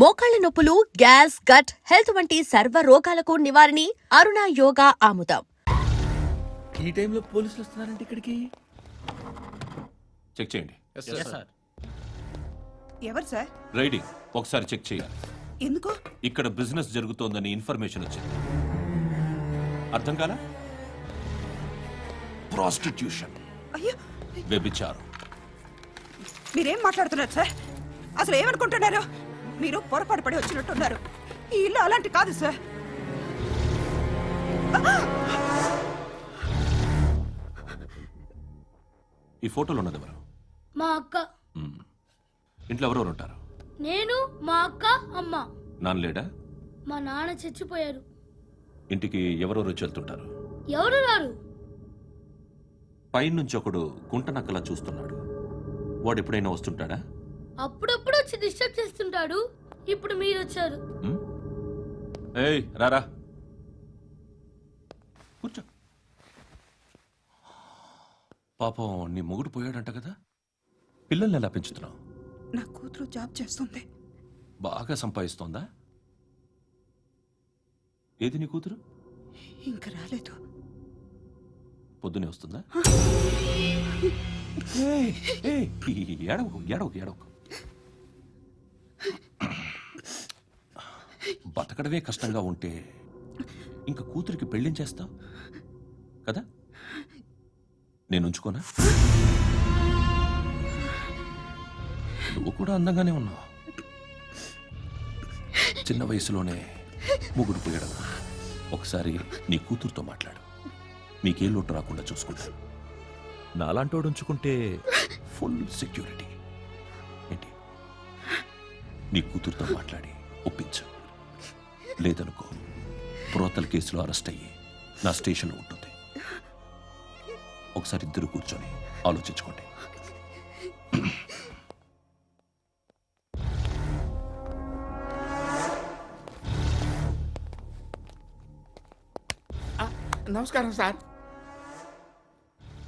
మోకాళ్ల నొప్పులు, gas, gut health వంటి సర్వ రోగాలకు నివారణి అరుణ యోగా ఆముదం. ఈ టైంలో పోలీసులు వస్తున్నారంటే ఇక్కడికి చెక్ చేయండి. ఎవరు సార్? రైడింగ్ ఒకసారి చెక్ చేయాలి. ఎందుకు? ఇక్కడ బిజినెస్ జరుగుతోందని ఇన్ఫర్మేషన్ వచ్చింది. అర్థం కాలా? ప్రాస్టిట్యూషన్, అయ్యో, వ్యభిచారం. మీరేం మాట్లాడుతున్నారు సార్? అసలు ఏమనుకుంటున్నారు? మీరు పొరపాటు పడి వచ్చినట్టున్నారు. ఈ ఇల్లు అలాంటి కాదు సార్. ఈ ఫోటోలో ఉన్నది ఎవరు? మా అక్క. ఇంట్లో ఎవరెవరు ఉంటారు? నేను, మా అక్క, అమ్మ. నాన్న లేడా? మా నాన్న చచ్చిపోయారు. ఇంటికి ఎవరెవరు వచ్చి వెళ్తుంటారు? ఎవరు రారు. పైనుంచి ఒకడు గుంట నక్కలా చూస్తున్నాడు. వాడు ఎప్పుడైనా వస్తుంటాడా? అప్పుడప్పుడు వచ్చి డిస్టర్బ్ చేస్తుంటాడు. ఇప్పుడు మీరు వచ్చారు. ఏయ్ రారా, కూర్చో. పాపం నీ మొగుడు పోయాడంట కదా, పిల్లల్ని ఎలా పెంచుతున్నావు? నా కూతురు జాబ్ చేస్తుంది. బాగా సంపాదిస్తోందా? ఏది నీ కూతురు? ఇంకా రాలేదు. పొద్దునే వస్తుందా? ఏడవకు ఏడవకు ఏడవకు. బతకడమే కష్టంగా ఉంటే ఇంకా కూతురికి పెళ్లించేస్తావు కదా? నేను ఉంచుకోనా? నువ్వు కూడా అందంగానే ఉన్నావు. చిన్న వయసులోనే ముగ్గురు పోయడం. ఒకసారి నీ కూతురుతో మాట్లాడు. మీకే లోటు రాకుండా చూసుకుంటాను. నాలాంటోడు ఉంచుకుంటే ఫుల్ సెక్యూరిటీ. ఏంటి? నీ కూతురుతో మాట్లాడి ఒప్పించు. లేదనుకో, ప్రోతల కేసులో అరెస్ట్ అయ్యి నా స్టేషన్లో ఉంటుంది. ఒకసారి ఇద్దరు కూర్చొని ఆలోచించుకోండి. నమస్కారం సార్.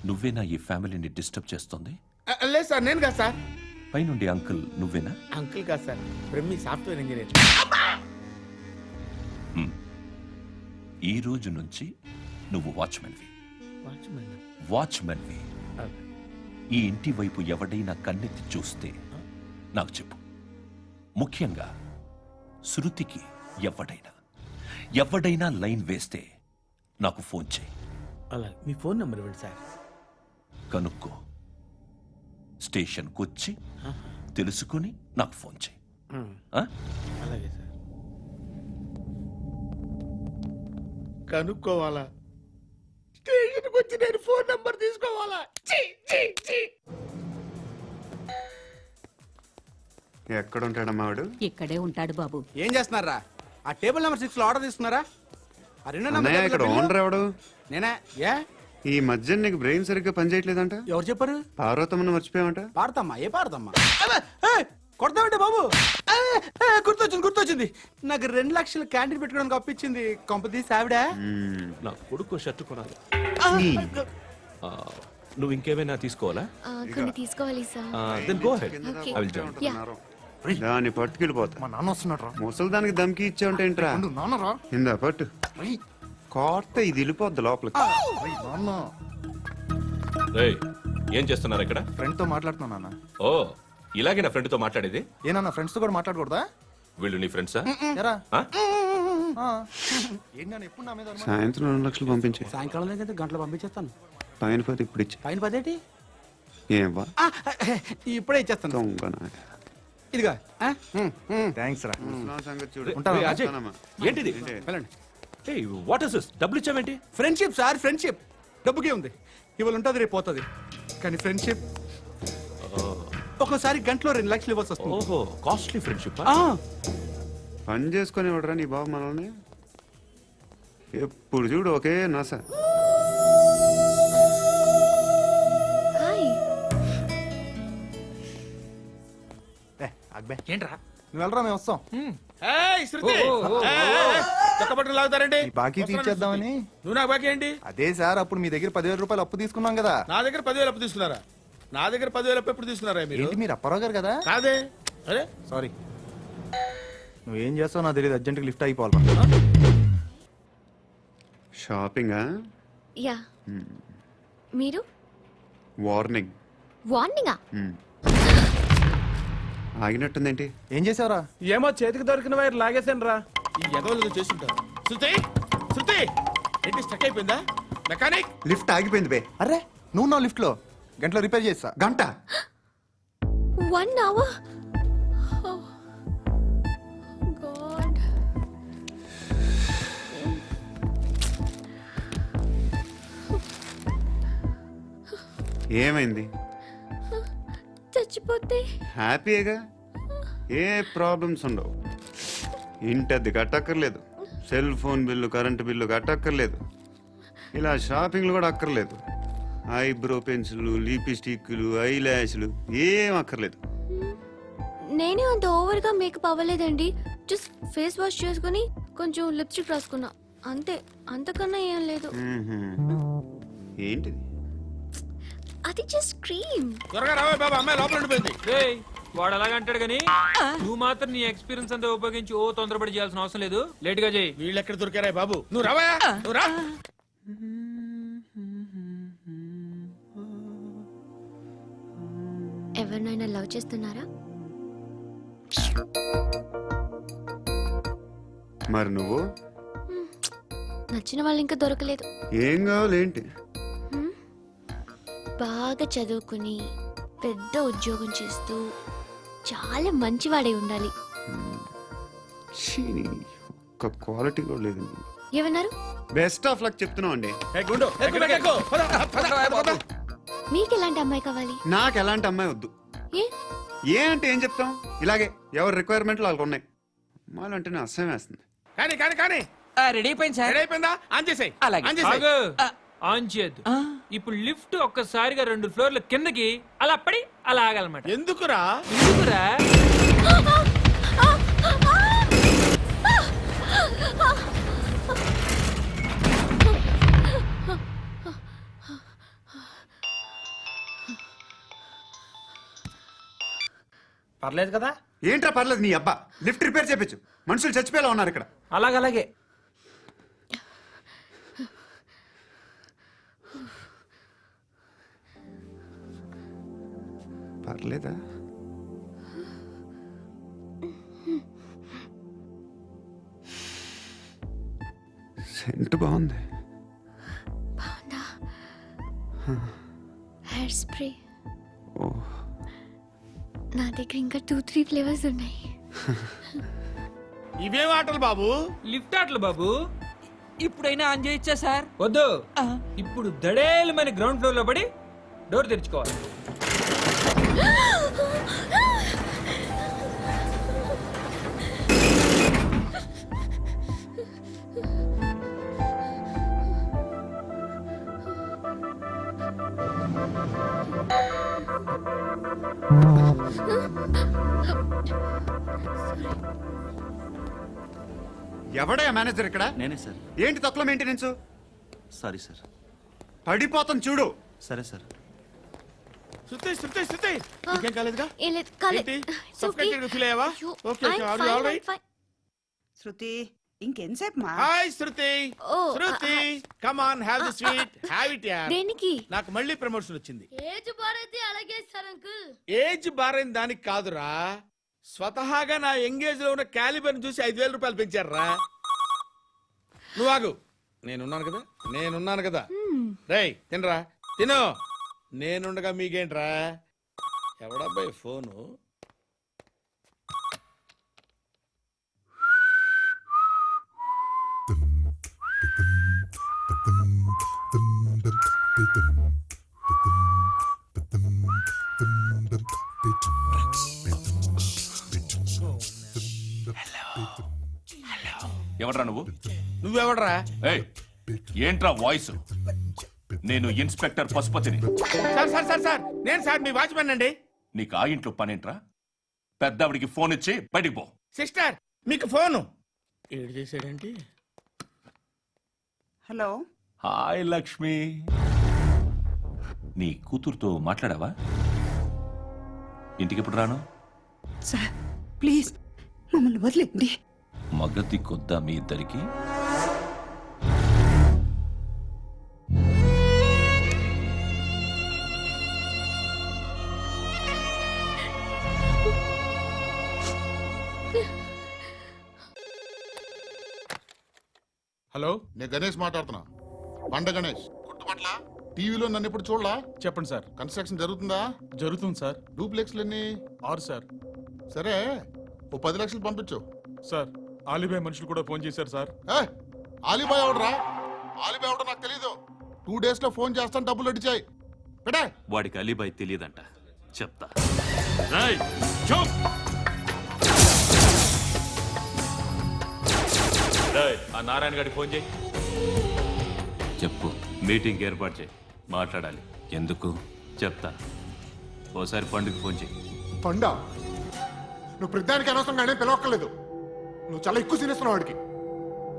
నువ్వేనా ఈ ఫ్యామిలీని డిస్టర్బ్ చేస్తుంది? లేదు సార్, నేను కాదు సార్. పైనుండి అంకుల్ నువ్వేనా? అంకుల్ కాదు సార్, బ్రహ్మి సాఫ్ట్వేర్ ఇంజనీర్. ఈ రోజు నుంచి నువ్వు వాచ్మెన్వి. వాచ్మెన్వి. ఈ ఇంటి వైపు ఎవడైనా కన్నెత్తి చూస్తే నాకు చెప్పు. ముఖ్యంగా శృతికి ఎవడైనా లైన్ వేస్తే నాకు ఫోన్ చేయి. అలా మీ ఫోన్ నెంబర్ ఇవ్వండి సార్. కనుక్కో, స్టేషన్కి వచ్చి తెలుసుకుని నాకు ఫోన్ చేయి. అలాగే సార్. కనుక్కోవాలా? స్టేషన్కి వచ్చి నేను ఫోన్ నెంబర్ తీసుకోవాలా? ఎక్కడ ఉంటాడమ్మా వాడు? ఇక్కడే ఉంటాడు బాబు. ఏం చేస్తున్నారా? ఆ టేబుల్ నెంబర్ 6 లో ఆర్డర్ తీసుకున్నారా? ఆ రెండో అన్నయ్య, ఇక్కడ ఓనర్ ఎవడు? నేనే. ఏ ఈ మధ్య నీకు బ్రెయిన్ సరిగ్గా పనిచేయట్లేదంట. ఎవరు చెప్పారు? పార్వతమ్మను మర్చిపోయామంట. పాడతామ్మా? ఏ పాడతామ్మా? కొడతామంటే బాబు. గుర్తొచ్చింది. నాకు 2 లక్షలు క్యాంటీన్ పెట్టుకోవడానికి అప్పించింది కొంపతీసి ఆవిడ. నా కొడుకు షర్ట్ కొనాలి. నువ్వు ఇంకేమైనా తీసుకోవాలా? కొన్ని తీసుకోవాలి sir. Then go ahead. I will join. దాన్ని పట్టుకెళ్ళిపోతా. మా నాన్న వస్తున్నాడు. ముసలి దానికి దమ్కి ఇచ్చావంట ఏంట్రా? నాన్నరా ఇందా పట్టు. కోర్త ఇది వెళ్ళిపోద్ది లోపలికి. నాన్న ఏయ్, ఏం చేస్తున్నారు ఇక్కడ? ఫ్రెండ్ తో మాట్లాడుతున్నా నాన్న. ఓ, ఇలాగే నా ఫ్రెండ్ తో మాట్లాడేది? ఏనా ఫ్రెండ్స్ తో కూడా మాట్లాడకూడదా? వీళ్ళు నీ ఫ్రెండ్సా? ఎరా ఏంటి నాన్న ఎప్పుడు నా మీద అనుమానం? సాయంత్రం 2 లక్షలు పంపించే. సాయంకాలం దగ్గర గంటలు పంపించేస్తాను. పైన పోతే ఇప్పుడు ఇచ్చే. పైన 10 ఏంటి? ఏం వా ఇప్పుడే ఇచ్చేస్తాను. దొంగనా. ఇదిగా థ్యాంక్స్ రా. ముసలాం సంగతి చూడు. ఏయ్, అజయ్, ఏంటిది? వెళ్ళండి. ఏయ్, వాట్ ఇస్ దిస్? డబ్బులు ఇచ్చావేంటి? Friendship sir, friendship. డబ్బుకే ఉంది. ఇవాళ ఉంటుంది, రేపు పోతుంది. కానీ ఫ్రెండ్షిప్ ఒక్కోసారి గంటలో 2 లక్షలు ఇవ్వాల్సి వస్తుంది. ఓహో, కాస్ట్లీ ఫ్రెండ్షిప్. పని చేసుకొని ఇవ్వడరా నీ బాబు మనల్ని? ఎప్పుడు చూడు ఒకే నాస. అక్బే ఏంట్రా? నువ్వు వెళ్ళరా, మేము వస్తాం. చక్కబట్టలు లాగుతారండి. ఈ బాకీ తీర్చేద్దామని. నువ్వు నాకు బాకీ ఏంటి? అదే సార్, అప్పుడు మీ దగ్గర 10,000 రూపాయలు అప్పు తీసుకున్నాం కదా. నా దగ్గర 10,000 అప్పు తీసుకున్నారా? నా దగ్గర 10,000 అప్పు ఎప్పుడు తీసుకున్నారా మీరు? ఏంటి మీరు అప్పారావు గారు కదా? కాదే. అరే సారీ. నువ్వేం చేస్తావు నాకు తెలియదు, అర్జెంట్గా లిఫ్ట్ అయిపోవాలి. షాపింగా? యా మీరు వార్నింగ్. వార్నింగా? ఆగినట్టుందేంటి? ఏం చేసావురా? ఏమో చేతికి దొరికిన వైర్ లాగేసాను రా. ఈ ఎగవలు చేస్తుంటారు. శృతి శృతి ఏంటి స్టక్ అయిపోయిందా? మెకానిక్ లిఫ్ట్ ఆగిపోయింది బే. అరే నువ్వు నా లిఫ్ట్లో గంటలో రిపేర్ చేస్తా. గంట? 1 hour? Oh, God. ఏమైంది? చచ్చిపోతే హ్యాపీగా, ఏ ప్రాబ్లమ్స్ ఉండవు. ఇంటద్ది కట్టక్కర్లేదు, cell phone bill, current bill కట్టక్కర్లేదు, ఇలా షాపింగ్లు కూడా అక్కర్లేదు. ఐబ్రో పెన్సిల్, లిప్స్టిక్లు, ఐ ల్యాష్లు ఏం అక్కర్లేదు. నేనే అంత ఓవర్గా మేకప్ అవ్వలేదండి. జస్ట్ ఫేస్ వాష్ చేసుకుని కొంచెం లిప్స్టిక్ రాసుకున్నా అంతే, అంతకన్నా ఏం లేదు. ఏంటిది? అది జస్ట్ క్రీమ్. త్వరగా రావే బాబా, అమ్మాయి లోపల ఉండిపోయింది. వాడు అలాగంటాడు కానీ నువ్వు మాత్రం నీ ఎక్స్పీరియన్స్ అంతా ఉపయోగించి ఓ తొందరపడి చేయాల్సిన అవసరం లేదు. లేట్ గా చేయి. వీళ్ళు ఎక్కడ దొరికారా బాబు? నువ్వు రావయా, నువ్వు రా. ఎవరినైనా లవ్ చేస్తున్నారా? మరి నువ్వు? నచ్చిన వాళ్ళు ఇంకా దొరకలేదు. ఏం కావాలేంటి? బాగా చదువుకుని పెద్ద ఉద్యోగం చేస్తూ చాలా మంచివాడే ఉండాలి. ఛీ, ఒక్క క్వాలిటీ కూడా లేదు. ఏమన్నారు? బెస్ట్ ఆఫ్ లక్ చెప్తున్నావు అండి. గుండు ఎక్కు, ఎక్కు. పద, పద, పద. మీకు ఎలాంటి అమ్మాయి కావాలి? నాకు ఎలాంటి అమ్మాయి వద్దు. ఏ ఏ అంటే ఏం చెప్తాం, ఇలాగే ఎవరి రిక్వైర్మెంట్లు వాళ్ళకు ఉన్నాయి. అమ్మాయిలు అంటేనే అసహ్యం వేస్తుంది. కానీ కానీ కానీ రెడీ అయిపోయింది సార్. రెడీ అయిపోయిందా? ఆన్ చేసేయ్. అలాగే. ఆన్ చేసేయ్. ఆగు. ఆన్ చేయద్దు. ఇప్పుడు లిఫ్ట్ ఒక్కసారిగా 2 ఫ్లోర్ల కిందకి అలా పడి అలా ఆగాలన్నమాట. ఎందుకురా? ఎందుకురా? పర్లేదు కదా? ఏంట్రా పర్లేదు నీ అబ్బా, లిఫ్ట్ రిపేర్ చేపించు. మనుషులు చచ్చిపోయేలా ఉన్నారు ఇక్కడ. అలాగే. పర్లేదా? సెంట్ బాగుంది. బాగుందా? హెయిర్ స్ప్రే ఓ, నా దగ్గర ఇంకా 2-3 ఫ్లేవర్స్ ఉన్నాయి. ఇవేం ఆటలు బాబు? లిఫ్ట్ ఆటలు బాబు. ఇప్పుడైనా ఆన్ చేయొచ్చా సార్? వద్దు. ఇప్పుడు దడేలమైన గ్రౌండ్ ఫ్లోర్ లో పడి డోర్ తెరుచుకోవాలి. ఎవడయ్యా మేనేజర్ ఇక్కడ? నేనే సార్. ఏంటి తక్కువ మెయింటెనెన్స్? Sorry sir. పడిపోతాం చూడు. సరే సార్. శృతి శృతి శృతి ఇంకేం కాలేదుగా? ఏం లేదు, కాలేదు. ఏంటి? It's okay. Suffocated feel అయ్యావా? అయ్యో, Okay, okay. I'm Are you fine, all I'm right? fine. Shruti ఇంకెంతసేపు మా? హాయ్ శృతి. ఓ, Shruti come on, have the sweet, have it యార్. దేనికి? నాకు మళ్ళీ ప్రమోషన్ వచ్చింది. ఏజ్ బారైతే అలాగే సార్ అంకుల్. ఏజ్ బారైన దానికి కాదురా, స్వతహాగా నా ఎంగేజ్ లో ఉన్న క్యాలిబర్ చూసి 5,000 రూపాయలు పెంచారా. నువ్వు ఆగు, నేనున్నాను కదా. రేయ్ తినరా, తిను. నేనుండగా మీకేంట్రా? ఎవడబ్బాయి ఫోను? ఎవడ్రా నువ్వు? నువ్వెవడరా? ఏయ్, ఏంట్రా వాయిస్? నేను ఇన్స్పెక్టర్ పశుపతిని. సార్ సార్ సార్ సార్ నేను సార్ మీ వాచ్మెన్ అండి. నీకు ఆ ఇంట్లో పనేంట్రా? పెద్దవిడికి ఫోన్ ఇచ్చి బయటికి పో. సిస్టర్ మీకు ఫోను. ఏడు చేశాడేంటి? హలో. హాయ్ లక్ష్మి, నీ కూతురుతో మాట్లాడావా? ఇంటికి ఎప్పుడు రాను? సార్ ప్లీజ్ మమ్మల్ని వదిలేండి. మగతి కొద్దా మీ ఇద్దరికి? హలో, నేను గణేష్ మాట్లాడుతున్నా. బండ గణేష్ గుర్తుపట్ల? టీవీలో నన్ను ఎప్పుడు చూడలా? చెప్పండి సార్. కన్స్ట్రక్షన్ జరుగుతుందా? జరుగుతుంది సార్. డూప్లెక్స్లు ఎన్ని? 6 సార్. సరే, ఓ 10 లక్షలు పంపించు. సార్, ఆలిబాయ్ మనుషులు కూడా ఫోన్ చేశారు సార్. ఆలిబాయ్ ఎవడరా? ఆలిబాయ్ ఎవడో నాకు తెలీదు. 2 days లో ఫోన్ చేస్తాను, డబ్బులు అడిచాయి. పెట్టే. వాడికి అలీబాయ్ తెలియదంట, చెప్తా. రేయ్, చూప్. రేయ్, ఆ నారాయణ గారికి ఫోన్ చేయి. చెప్పు. మీటింగ్ ఏర్పాటు చేయి, మాట్లాడాలి. ఎందుకు? చెప్తా. ఓసారి పండుగ ఫోన్ చేయి. పండా, నువ్వు ప్రతిదానికి అనవసరంగానే పిలవక్కర్లేదు. నువ్వు చాలా ఎక్కువ సీనిస్తున్నావు వాడికి.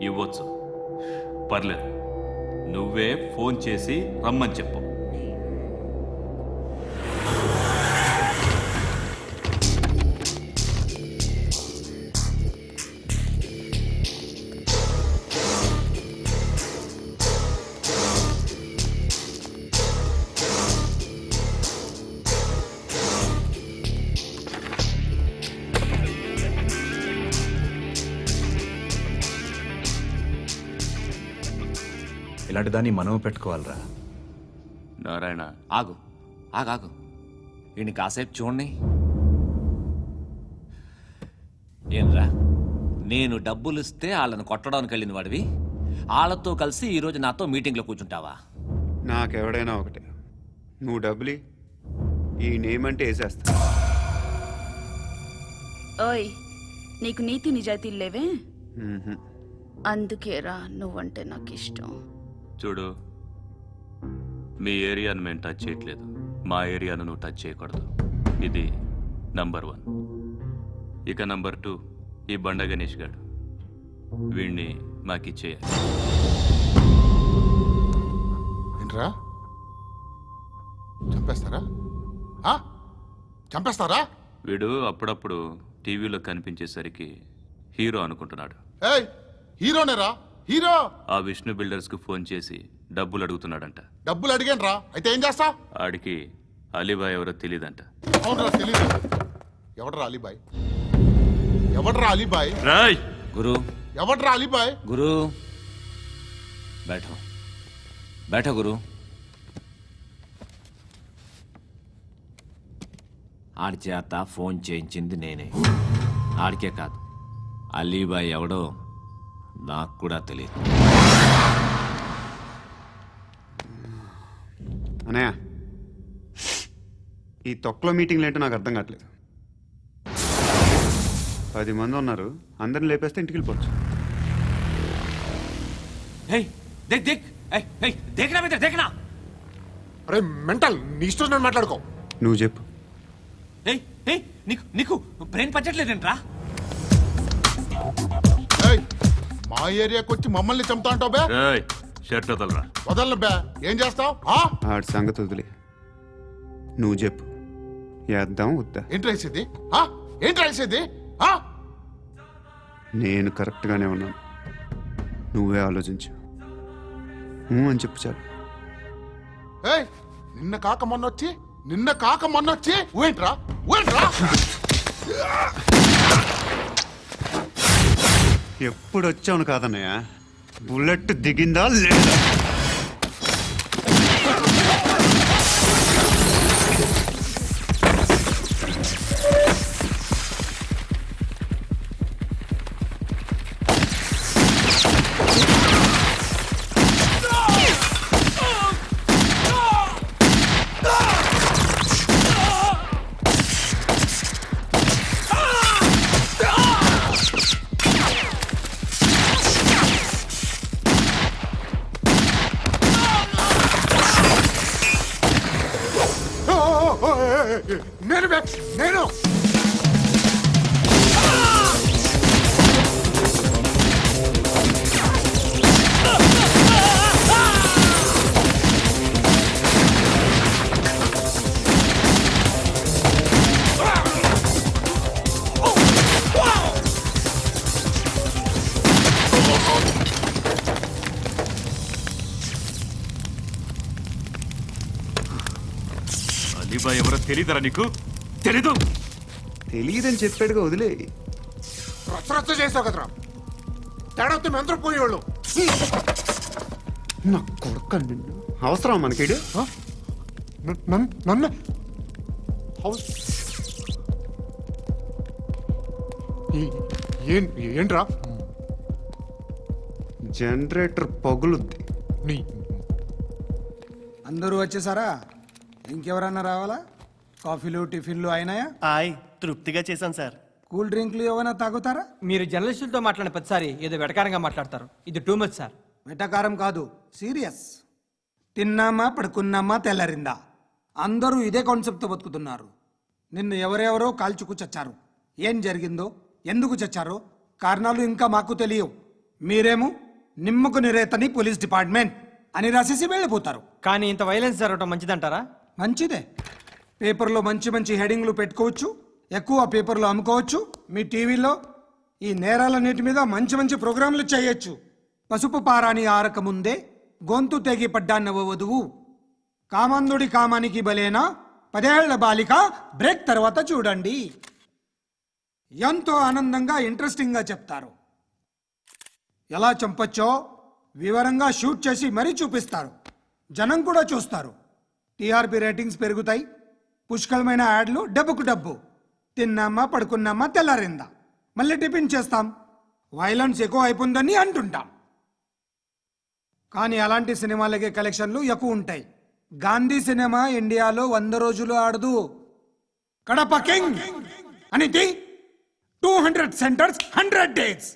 ఇవ్వచ్చు, పర్లేదు. నువ్వే ఫోన్ చేసి రమ్మని చెప్పు. ఇలాంటి దాన్ని మనం పెట్టుకోవాలరా. నారాయణ, ఆగు ఆగాగు, ఈయన కాసేపు చూడండి. ఏంరా, నేను డబ్బులు ఇస్తే వాళ్ళని కొట్టడానికి వెళ్ళిన వాడివి, వాళ్ళతో కలిసి ఈరోజు నాతో మీటింగ్లో కూర్చుంటావా? నాకెవడైనా ఒకటే. నువ్వు డబ్బులి, ఈ నేమ్ అంటే వేసేస్తా. ఓయ్, నీకు నీతి నిజాయితీలు లేవే, మ్మ్హ్మ్. అందుకేరా నువ్వంటే నాకు ఇష్టం. చూడు, మీ ఏరియాను మేము టచ్ చేయట్లేదు, మా ఏరియాను నువ్వు టచ్ చేయకూడదు. ఇది నంబర్ 1. ఇక నంబర్ 2, ఈ బండ గణేష్ గారు, వీణ్ణి మాకిచ్చేయాలి. ఏంట్రా, చంపేస్తారా? చంపేస్తారా? వీడు అప్పుడప్పుడు టీవీలో కనిపించేసరికి హీరో అనుకుంటున్నాడు. ఏయ్, హీరోనేరా, హీరో. ఆ విష్ణు బిల్డర్స్ కు ఫోన్ చేసి డబ్బులు అడుగుతున్నాడంట. డబ్బులు అడిగాను రా, అయితే ఏం చేస్తా? ఆడికి అలీబాయ్ ఎవరో తెలియదంట. అవునరా, తెలీదు. ఎవడరా అలీబాయ్? ఎవడరా అలీబాయ్? రాయ్ గురు, ఎవడరా అలీబాయ్? గురు, బైఠో బైఠో గురు. ఆడి చేత ఫోన్ చేయించింది నేనే. ఆడికే కాదు, అలీబాయ్ ఎవడో నాకు కూడా తెలియదు. అనయ్య, ఈ తొక్కలో మీటింగ్లు ఏంటో నాకు అర్థం కావట్లేదు. 10 మంది ఉన్నారు, అందరిని లేపేస్తే ఇంటికి వెళ్ళిపోవచ్చు. అరే మెంటల్, నీ ఇష్టం మాట్లాడుకో. నువ్వు చెప్పు. నీకు బ్రెయిన్ పచ్చట్లేదంట్రా? ఏయ్, మా ఏరియాకి వచ్చి మమ్మల్ని చంపుతా అంటావు బే? రాయ్, షర్ట్ వదలరా. వదలను బే. ఏం చేస్తావు? ఆడి సంగతి వదిలే, నువ్వు చెప్పు. వేద్దాం వద్దా? ఏంటి రాసేది? ఏంటి రాసేది? నేను కరెక్ట్గానే ఉన్నాను, నువ్వే ఆలోచించు. అని చెప్పు చాలు. ఏయ్, నిన్న కాక మొన్నొచ్చి ఊయంట్రా. ఎప్పుడు వచ్చావును కాదన్నయ్య, బుల్లెట్ దిగిందా లేదా? అలీబాయ్ ఎవరో తెలీదరా నీకు? తెలీదు. తెలియదని చెప్పాడుగా, వదిలే. రచ్చ చేసావు కదరా, తేడా వస్తే మెంతరం పోయేవాళ్ళు. నా కొడుకు నిన్ను అవసరం మనకిడు. నన్ను హౌస్ ఏంట్రా? జనరేటర్ పగులుద్ది. నీ అందరూ వచ్చేసారా? ఇంకెవరన్నా రావాలా? కాఫీలు టిఫిన్లు అయినాయా? తృప్తిగా చేశాను సార్. కూల్ డ్రింక్లు ఏమైనా తాగుతారా? మీరు జర్నలిస్టులతో మాట్లాడిన ప్రతిసారి ఏదో వెటకారంగా మాట్లాడతారు. ఇది టూ మచ్ సార్. వెటకారం కాదు, సీరియస్. తిన్నామా పడుకున్నామా తెల్లరిందా, అందరూ ఇదే కాన్సెప్ట్తో బతుకుతున్నారు. నిన్ను ఎవరెవరో కాల్చుకు చచ్చారు. ఏం జరిగిందో, ఎందుకు చచ్చారో కారణాలు ఇంకా మాకు తెలియవు. మీరేమో నిమ్మకు నిరేతని పోలీస్ డిపార్ట్మెంట్ అని రాసేసి వెళ్ళిపోతారు. కానీ ఇంత వైలెన్స్ జరగడం మంచిదంటారా? మంచిదే. పేపర్లో మంచి మంచి హెడింగ్లు పెట్టుకోవచ్చు, ఎక్కువ పేపర్లు అమ్ముకోవచ్చు. మీ టీవీలో ఈ నేరాలన్నిటి మీద మంచి మంచి ప్రోగ్రాంలు చేయొచ్చు. పసుపు పారాని ఆరక ముందే గొంతు తెగి పడ్డాన్నవ వధువు, కామందుడి కామానికి బలేనా 10 ఏళ్ల బాలిక బ్రేక్ తర్వాత చూడండి. ఎంతో ఆనందంగా ఇంట్రెస్టింగ్గా చెప్తారు. ఎలా చంపొచ్చో వివరంగా షూట్ చేసి మరీ చూపిస్తారు. జనం కూడా చూస్తారు. టీఆర్పీ రేటింగ్స్ పెరుగుతాయి. పుష్కలమైన యాడ్లు, డబ్బుకు డబ్బు. తిన్నామా పడుకున్నామా తెల్లారిందా, మళ్ళీ టిఫిన్ చేస్తాం. వైలెన్స్ ఎక్కువ అయిపోయిందని అంటుంటాం. కానీ అలాంటి సినిమాలకే కలెక్షన్లు ఎక్కువ ఉంటాయి. గాంధీ సినిమా ఇండియాలో 100 రోజులు ఆడదు. కడప కింగ్ అనేది 200 సెంటర్స్ 100 డేస్.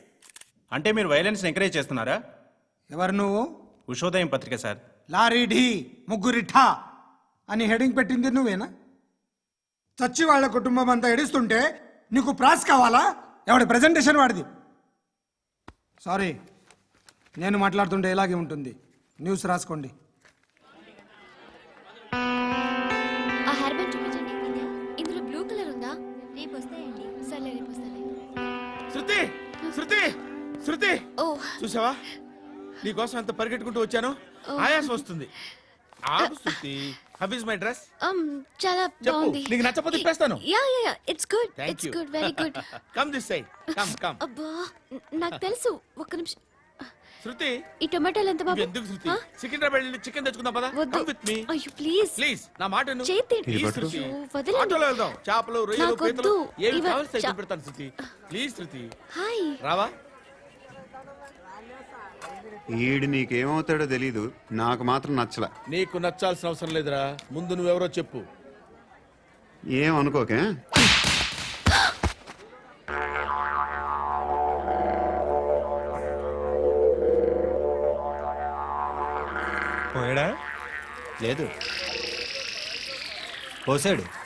అంటే మీరు వైలెన్స్ ఎంకరేజ్ చేస్తున్నారా? ఎవరు నువ్వు? ఉషోదయం పత్రిక సార్. లారీ ఢీ ముగ్గురిఠా అని హెడింగ్ పెట్టింది నువ్వేనా? చచ్చి వాళ్ళ కుటుంబం అంతా ఎడుస్తుంటే నీకు ప్రాస్ కావాలా? ఎవడి ప్రెజెంటేషన్ వాడిది. సారీ, నేను మాట్లాడుతుంటే ఇలాగే ఉంటుంది. న్యూస్ రాసుకోండి. ఆ హెయిర్ బ్యాండ్ చూపించండి. ఇందులో బ్లూ కలర్ ఉందా? రేపు వస్తాయండి. సర్లే, రేపు వస్తాలే. శృతి, శృతి, శృతి, ఓ చూసావా నీకోసం ఎంత పరిగెట్టుకుంటూ వచ్చాను. ఆయాసం వస్తుంది. ఆగు Shruti. How is my dress? చాలా చెప్పు. బాగుంది. నీకు నచ్చకపోతే తిప్పేస్తాను. Yeah yeah yeah, it's good. Thank it's you. Good, very good. Come this side. Come come. అబ్బా, నాకు తెలుసు. ఒక్క నిమిషం. శృతి, ఈ టొమాటోలు ఎంత బాబు? ఎందుకు శృతి? ఆ? సికింద్రాబాద్ వెళ్ళి చికెన్ తెచ్చుకుందాం పదా. వద్దు. కమ్ విత్ మీ అయ్యో ప్లీజ్. ప్లీజ్. నా మాట విను. చేతి Please, పట్టు. శృతి. అయ్యో, వదలండి. ఆటోలో వెళ్దాం. చేపలు, రొయ్యలు, నాకొద్దు. పీతలు ఏమి ఇవ- కావాలి సైకిల్ చా- పెడతాను శృతి. Please Shruti. హాయ్. రావా? ఈడు నీకేమవుతాడో తెలీదు, నాకు మాత్రం నచ్చలా. నీకు నచ్చాల్సిన అవసరం లేదురా. ముందు నువ్వెవరో చెప్పు. ఏం అనుకోకే. పోయాడా? లేదు, పోసాడు.